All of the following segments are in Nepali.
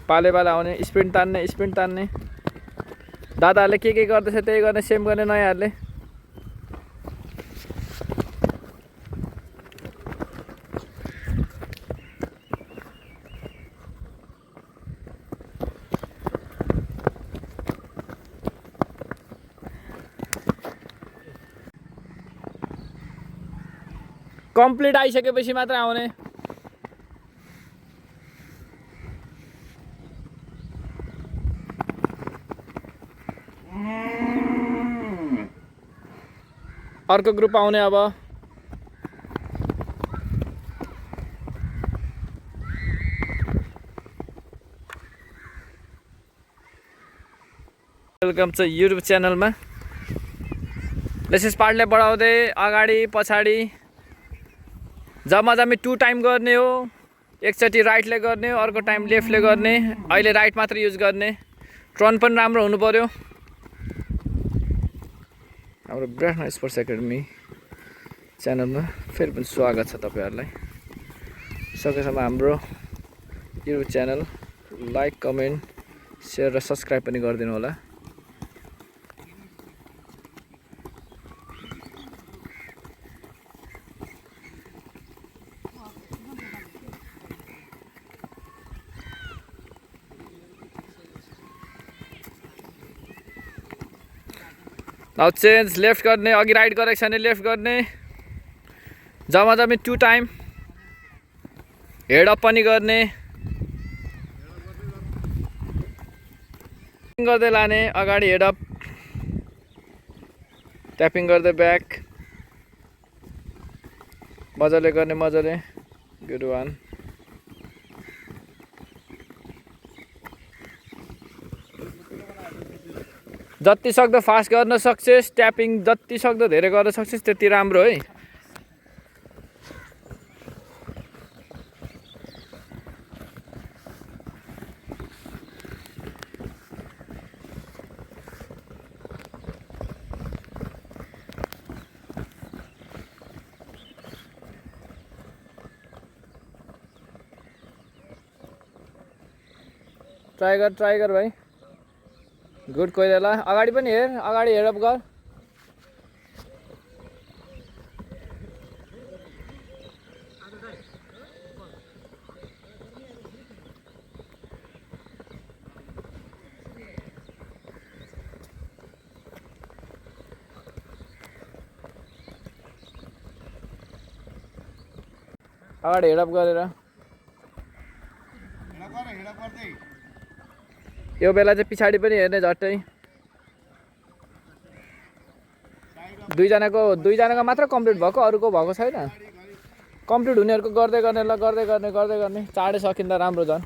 पाले पाला आउने स्प्रिन्ट तान्ने दादाहरूले के गर्दैछ त्यही गर्ने सेम गर्ने नयाँहरूले कम्प्लिट आइसकेपछि मात्र आउने अर्को ग्रुप आउने अब वेलकम छ युट्युब च्यानलमा लेसेस पार्टले बढाउँदै अगाडि पछाडि जम्मा 2 टाइम गर्ने हो एकचोटि राइटले गर्ने हो अर्को टाइम लेफ्टले गर्ने अहिले राइट मात्र युज गर्ने टर्न पनि राम्रो हुनु पर्यो हाम्रो विराट स्पोर्ट्स एकाडेमी च्यानलमा फेरि पनि स्वागत छ तपाईहरुलाई सकेसम्म हाम्रो YouTube channel like comment share र सब्स्क्राइब पनि गरिदिनु होला नाउ चेन्ज लेफ्ट गर्ने अघि राइट गरेको छ भने लेफ्ट गर्ने जम्मा 2 टाइम हेड अप पनि गर्ने गर्दै लाने अगाडि हेड अप ट्यापिङ गर्दै ब्याक मजाले गर्ने मजाले गुड वान जति सक्दो फास्ट गर्न सक्छेस ट्यापिङ जति सक्दो धेरै गर्न सक्छेस त्यति राम्रो है ट्राई गर भाइ गुड कोइरेला अगाडि पनि हेर अगाडि हेड अप गर अगाडि हेड अप गरेर यो बेला चाहिँ पछाडि पनि हेर्ने झट्टै दुईजनाको मात्र कम्प्लिट भएको अरूको भएको छैन कम्प्लिट हुनेहरुको गर्दै गर्ने ल गर्दै गर्ने चाँडै सकिँदा राम्रो झन्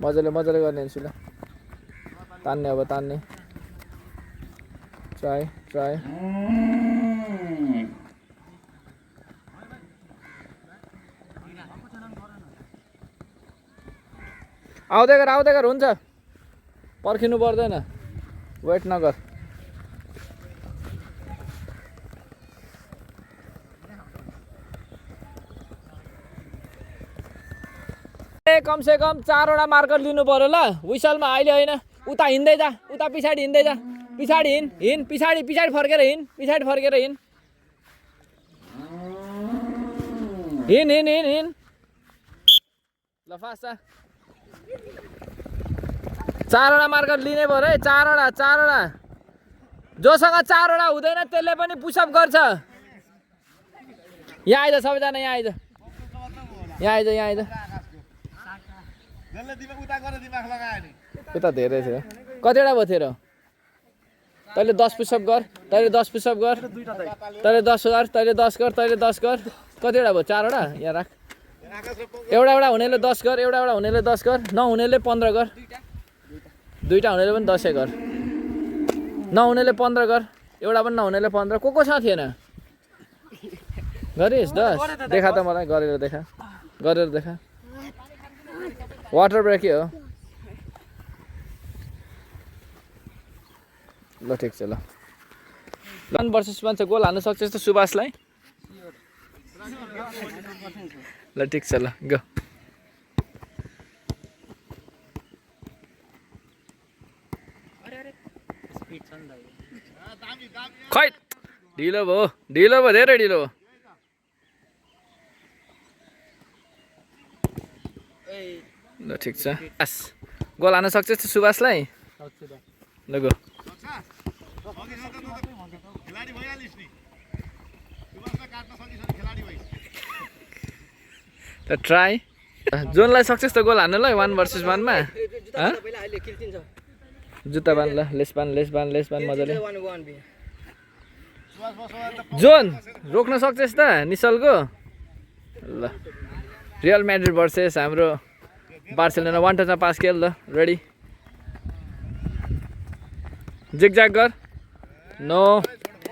मजाले गर्ने हेर्छु ल तान्ने अब तान्ने ट्राई आउँदै गर हुन्छ पर्खिनु पर्दैन वेट नगर कमसे कम 4 वटा मार्कर लिनु पर्यो ल विसलमा अहिले हैन उता हिँड्दै जा उता पछाडी हिँड्दै जा पछाडी हिँड पछाडी फर्केर हिँड हिँड ल फास्ट 4 वटा मार्कर लिने भयो है 4 वटा जोसँग 4 वटा हुँदैन त्यसले पनि पुशअप गर्छ यहाँ आइज सबैजना यहाँ आइज उता धेरै थियो कतिवटा भयो तेरो तैँले 10 पुशअप गर तैँले 10 गर तैँले 10 गर कतिवटा भयो 4 वटा यहाँ राख एउटा हुनेले 10 गर एउटा हुनेले 10 गर नहुनेले 15 गर दुईटा हुनेले पनि 10 गर नहुनेले 15 गर एउटा पनि नहुनेले 15 को छ थिएन गरिस् 10 देखा त मलाई गरेर देखा वाटर ब्रेक हो ल ठिक छ ल 1 वर्सेस 1 छ, गोल हाल्न सक्छ त सुभाषलाई? ल ठिक छ, ल गो। खै ढिलो भयो धेरै ढिलो भयो। ल ठिक छ, गोल हाल्न सक्छ त सुभाषलाई? ल गो। त ट्राई जोनलाई सक्सेस त गोल हान्नलाई 1 वर्सेस 1 मा। जुत्ता बान, ल लेस बान मजाले। जोन रोक्न सक्छस् त निशलको? ल रियल म्याड्रिड भर्सेस हाम्रो बार्सिलोना, 1 टचमा पास खेल। ल रेडी, जिगज्याग गर। नो,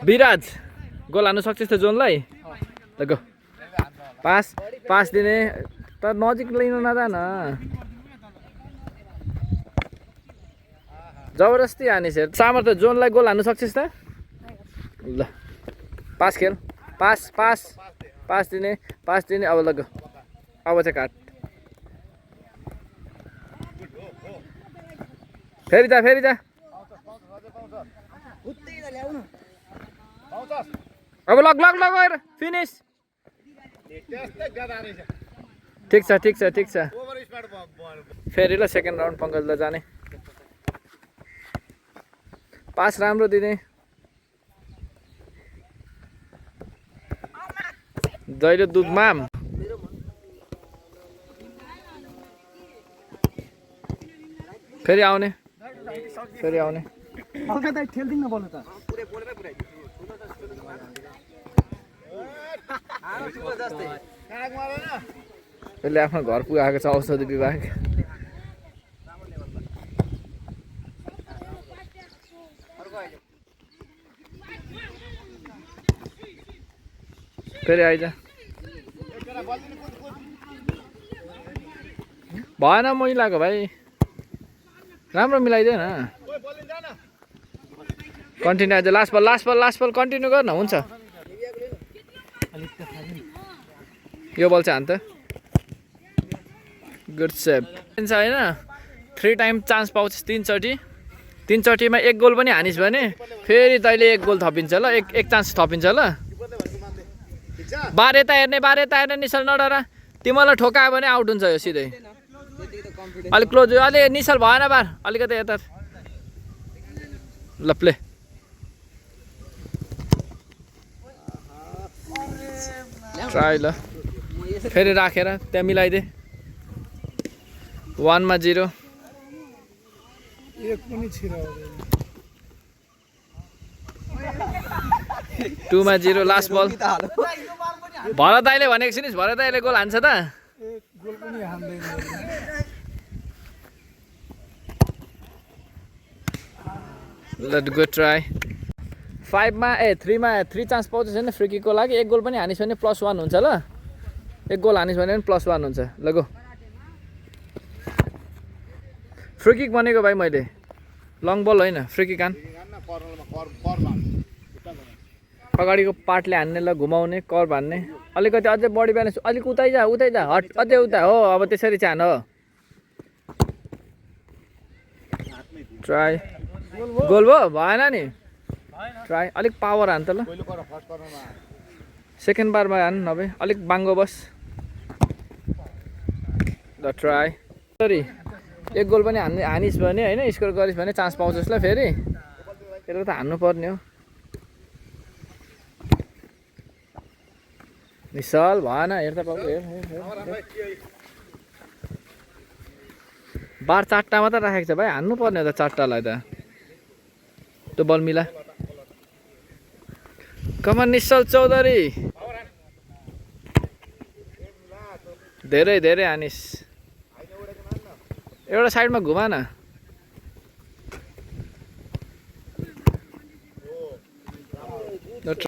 विराज गोल हान्नु सक्छस् त जोनलाई? ल गो। पास दिने तर नजिक लिन नजान, जबरजस्ती हानिस्। सामर त जोनलाई गोल हान्नु सक्छस् त? ल पास खेल, पास दिने। अब ल गो, अब चाहिँ काट। फेरि जा। अब लग गएर फिनिस। ठिक छ। फेरि ल सेकेन्ड राउन्ड पङ्कज ल जाने। पास राम्रो दिने। जहिले दुधमाम फेरि आउने। यसले आफ्नो घर पुगाएको छ औषधि विभाग। फेरि आइज। भएन मैलाको भाइ, राम्रो मिलाइदिएन। कन्टिन्यू आइज। लास्ट बल कन्टिन्यू गर्न हुन्छ। यो बल चाहिँ हान त। गुड सेभ होइन। 3 टाइम चान्स पाउँछस्, 3 चोटिमा 1 गोल पनि हानिस् भने फेरि तैँले 1 गोल थपिन्छ। ल एक चान्स थपिन्छ। ल बार यता हेर्ने निशल नडरा। तिमीलाई ठोकायो भने आउट हुन्छ यो सिधै। अलिक क्लोज, अलि निशल भएन बार, अलिकति यता। ल प्ले। ट्राई। ल फेरि राखेर त्यहाँ मिलाइदे। 1 मा 0। 2 मा 0। लास्ट बल। भरत दाइले भनेको सुनिस्, भरत दाइले गोल हान्छ त? Let go try. 3 मा 3 चान्स पाउँछ छैन फ्री किकको लागि। 1 गोल पनि हानिस् भने +1 हुन्छ। ल 1 गोल हानिस् भने पनि +1 हुन्छ। ल गो। फ्री किक भनेको भाइ मैले, लङ बल होइन, फ्री किक हान। अगाडिको पार्टले हान्ने, ल घुमाउने, कर्भ हान्ने। अलिकति अझै बडी ब्यालेन्स, अलिक उतै जा हट, अझै उता हो। अब त्यसरी चाहिँ हान। हो ट्राई। गोल भयो? भएन नि। ट्राई, अलिक पावर हान त। ल सेकेन्ड बारमा हान, नभए अलिक बाङ्गो बस। ल ट्राई। सरी 1 गोल पनि हानिस् भने होइन, स्कोर गरिस् भने चान्स पाउँछस्। ल फेरि त्यसले त हान्नु पर्ने हो। निशल भएन, हेर त बाबु, हेर। बार 4टा मात्र राखेको छ भाइ, हान्नु पर्ने हो त 4टालाई त। त्यो बल मिला। कमान निशल चौधरी, धेरै हानिस्। एउटा साइडमा घुमा न।